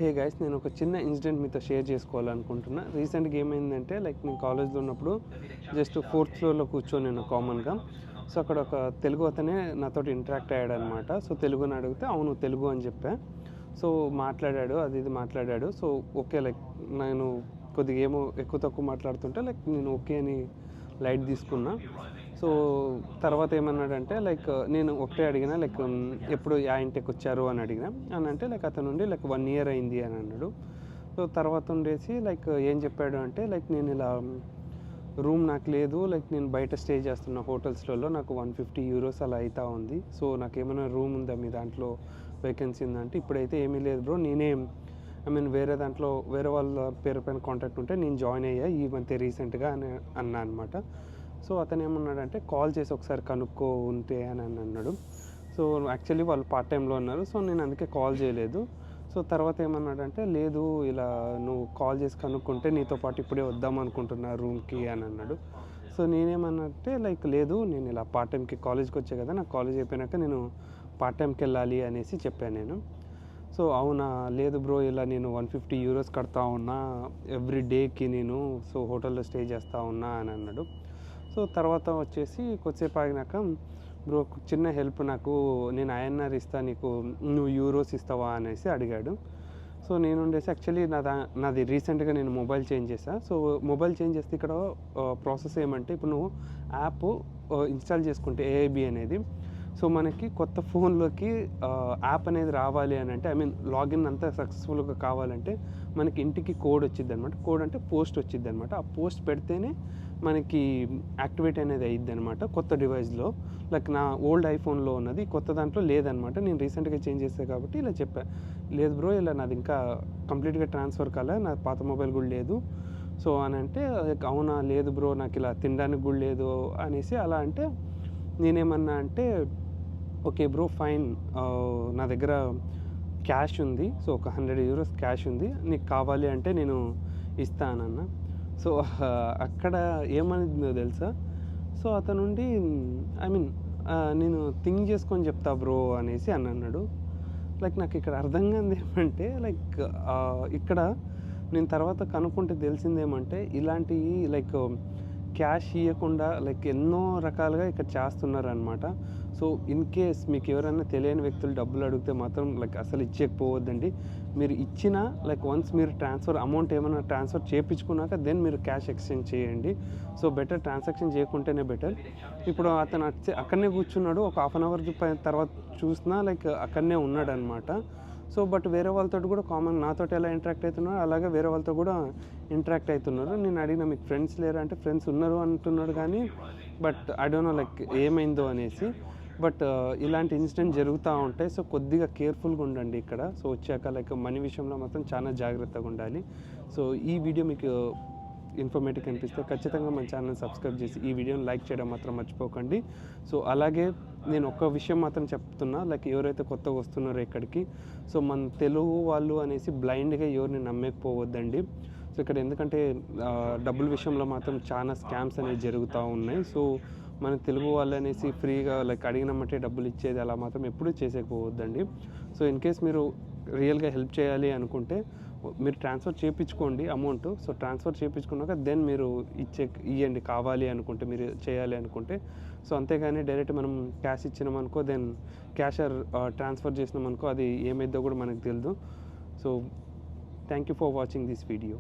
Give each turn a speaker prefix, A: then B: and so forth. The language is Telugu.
A: హే గైస్, నేను ఒక చిన్న ఇన్సిడెంట్ మీతో షేర్ చేసుకోవాలనుకుంటున్నా. రీసెంట్గా ఏమైందంటే నేను కాలేజ్లో ఉన్నప్పుడు జస్ట్ ఫోర్త్ ఫ్లోర్లో కూర్చొని నేను కామన్గా. సో అక్కడ ఒక తెలుగు అతనే నాతోటి ఇంటరాక్ట్ అయ్యాడనమాట. సో తెలుగుని అడిగితే అవును తెలుగు అని చెప్పా. సో మాట్లాడాడు, అది ఇది మాట్లాడాడు. సో ఓకే, నేను కొద్దిగా ఏమో ఎక్కువ తక్కువ మాట్లాడుతుంటే నేను ఓకే అని లైట్ తీసుకున్నా. సో తర్వాత ఏమన్నాడంటే నేను ఒకటే అడిగిన ఎప్పుడు ఆ ఇంటికి వచ్చారు అని అడిగిన. అని అంటే అతను నుండి 1 year అయింది అని అన్నాడు. సో తర్వాత ఉండేసి ఏం చెప్పాడు అంటే నేను ఇలా రూమ్ నాకు లేదు, నేను బయట స్టే చేస్తున్న హోటల్స్లలో నాకు 150 euros అలా అవుతా ఉంది. సో నాకేమైనా రూమ్ ఉందా మీ దాంట్లో, వేకెన్సీ ఉందంటే ఇప్పుడైతే ఏమీ లేదు బ్రో, నేనే వేరే దాంట్లో వేరే వాళ్ళ పేరు పైన కాంటాక్ట్ ఉంటే నేను జాయిన్ అయ్యా ఈ మధ్య రీసెంట్గా అని అన్నా అనమాట. సో అతను ఏమన్నాడంటే కాల్ చేసి ఒకసారి కనుక్కో ఉంటే అని అన్నాడు. సో యాక్చువల్లీ వాళ్ళు పార్ట్ టైంలో ఉన్నారు. సో నేను అందుకే కాల్ చేయలేదు. సో తర్వాత ఏమన్నాడంటే లేదు, ఇలా నువ్వు కాల్ చేసి కనుక్కుంటే నీతో పాటు ఇప్పుడే వద్దాం అనుకుంటున్నా రూమ్కి అని అన్నాడు. సో నేనేమన్నంటే లేదు, నేను ఇలా పార్ట్ టైంకి కాలేజ్కి వచ్చా కదా, నాకు కాలేజ్ అయిపోయినాక నేను పార్ట్ టైంకి వెళ్ళాలి అనేసి చెప్పాను నేను. సో అవునా, లేదు బ్రో, ఇలా నేను 150 euros కడతా ఉన్నా ఎవ్రీ డేకి నేను, సో హోటల్లో స్టే చేస్తూ ఉన్నా అని అన్నాడు. సో తర్వాత వచ్చేసి కొద్దిసేపు ఆగినాక బ్రో చిన్న హెల్ప్, నాకు నేను INR ఇస్తా, నీకు నువ్వు యూరోస్ ఇస్తావా అనేసి అడిగాడు. సో నేను ఉండేసి యాక్చువల్లీ నాది రీసెంట్గా నేను మొబైల్ చేంజ్ చేశాను. సో మొబైల్ చేంజ్ చేస్తే ఇక్కడ ప్రాసెస్ ఏమంటే ఇప్పుడు నువ్వు యాప్ ఇన్స్టాల్ చేసుకుంటే AIB అనేది, సో మనకి కొత్త ఫోన్లోకి యాప్ అనేది రావాలి అని అంటే లాగిన్ అంతా సక్సెస్ఫుల్గా కావాలంటే మనకి ఇంటికి కోడ్ వచ్చిద్ది అనమాట. కోడ్ అంటే పోస్ట్ వచ్చిద్ది అనమాట. ఆ పోస్ట్ పెడితేనే మనకి యాక్టివేట్ అనేది అయ్యిద్ది అనమాట కొత్త డివైస్లో. నా ఓల్డ్ ఐఫోన్లో ఉన్నది, కొత్త దాంట్లో లేదనమాట. నేను రీసెంట్గా చేంజ్ చేస్తాను కాబట్టి ఇలా చెప్పా. లేదు బ్రో, ఇలా నాది ఇంకా కంప్లీట్గా ట్రాన్స్ఫర్ కాలే, నా పాత మొబైల్ కూడా లేదు. సో అని అంటే అవునా, లేదు బ్రో, నాకు ఇలా తినడానికి కూడా లేదు అనేసి అలా అంటే నేనేమన్నా అంటే ఓకే బ్రో ఫైన్, నా దగ్గర క్యాష్ ఉంది, సో ఒక 100 euros క్యాష్ ఉంది, నీకు కావాలి అంటే నేను ఇస్తానన్నా. సో అక్కడ ఏమైందో తెలుసా, సో అతను నుండి నేను థింక్ చేసుకొని చెప్తా బ్రో అనేసి అని అన్నాడు. నాకు ఇక్కడ అర్థం కానిది ఏమంటే ఇక్కడ నేను తర్వాత కనుక్కుంటే తెలిసిందేమంటే ఇలాంటివి క్యాష్ ఇవ్వకుండా ఎన్నో రకాలుగా ఇక్కడ చేస్తున్నారు అనమాట. సో ఇన్ కేస్ మీకు ఎవరైనా తెలియని వ్యక్తులు డబ్బులు అడిగితే మాత్రం అసలు ఇచ్చేయకపోవద్దండి. మీరు ఇచ్చిన వన్స్ మీరు అమౌంట్ ఏమైనా ట్రాన్స్ఫర్ చేయించుకున్నాక దెన్ మీరు క్యాష్ ఎక్స్చేంజ్ చేయండి. సో బెటర్ ట్రాన్సాక్షన్ చేయకుంటేనే బెటర్. ఇప్పుడు అతను అక్కడనే కూర్చున్నాడు, ఒక 1/2 hour తర్వాత చూసినా అక్కడనే ఉన్నాడు అనమాట. సో బట్ వేరే వాళ్ళతో కూడా కామన్ నాతో ఎలా ఇంటరాక్ట్ అవుతున్నారు అలాగే వేరే వాళ్ళతో కూడా ఇంటరాక్ట్ అవుతున్నారు. నేను అడిగిన మీకు ఫ్రెండ్స్ లేరా అంటే ఫ్రెండ్స్ ఉన్నారు అంటున్నాడు, కానీ బట్ ఐ డోంట్ నో ఏమైందో అనేసి. బట్ ఇలాంటి ఇన్సిడెంట్ జరుగుతూ ఉంటాయి. సో కొద్దిగా కేర్ఫుల్గా ఉండండి ఇక్కడ. సో వచ్చాక మనీ విషయంలో మాత్రం చాలా జాగ్రత్తగా ఉండాలి. సో ఈ వీడియో మీకు ఇన్ఫర్మేటివ్ అనిపిస్తే ఖచ్చితంగా మన ఛానల్ సబ్స్క్రైబ్ చేసి ఈ వీడియోని లైక్ చేయడం మాత్రం మర్చిపోకండి. సో అలాగే నేను ఒక్క విషయం మాత్రం చెప్తున్నా, ఎవరైతే కొత్తగా వస్తున్నారో ఇక్కడికి, సో మన తెలుగు వాళ్ళు అనేసి బ్లైండ్గా ఎవరిని నమ్మకపోవద్దండి. సో ఇక్కడ ఎందుకంటే డబ్బుల విషయంలో మాత్రం చాలా స్కామ్స్ అనేవి జరుగుతూ ఉన్నాయి. సో మన తెలుగు వాళ్ళు అనేసి ఫ్రీగా అడిగినమంటే డబ్బులు ఇచ్చేది అలా మాత్రం ఎప్పుడూ చేసేకపోవద్దండి. సో ఇన్ కేస్ మీరు రియల్గా హెల్ప్ చేయాలి అనుకుంటే మీరు ట్రాన్స్ఫర్ చేయించుకోండి అమౌంట్. సో ట్రాన్స్ఫర్ చేయించుకున్నాక దెన్ మీరు ఇవ్వండి కావాలి అనుకుంటే, మీరు చేయాలి అనుకుంటే. సో అంతేగాని డైరెక్ట్ మనం క్యాష్ ఇచ్చినామనుకో, దెన్ క్యాషర్ ట్రాన్స్ఫర్ చేసినామనుకో అది ఏమైద్దో కూడా మనకు తెలియదు. So thank you for watching this video.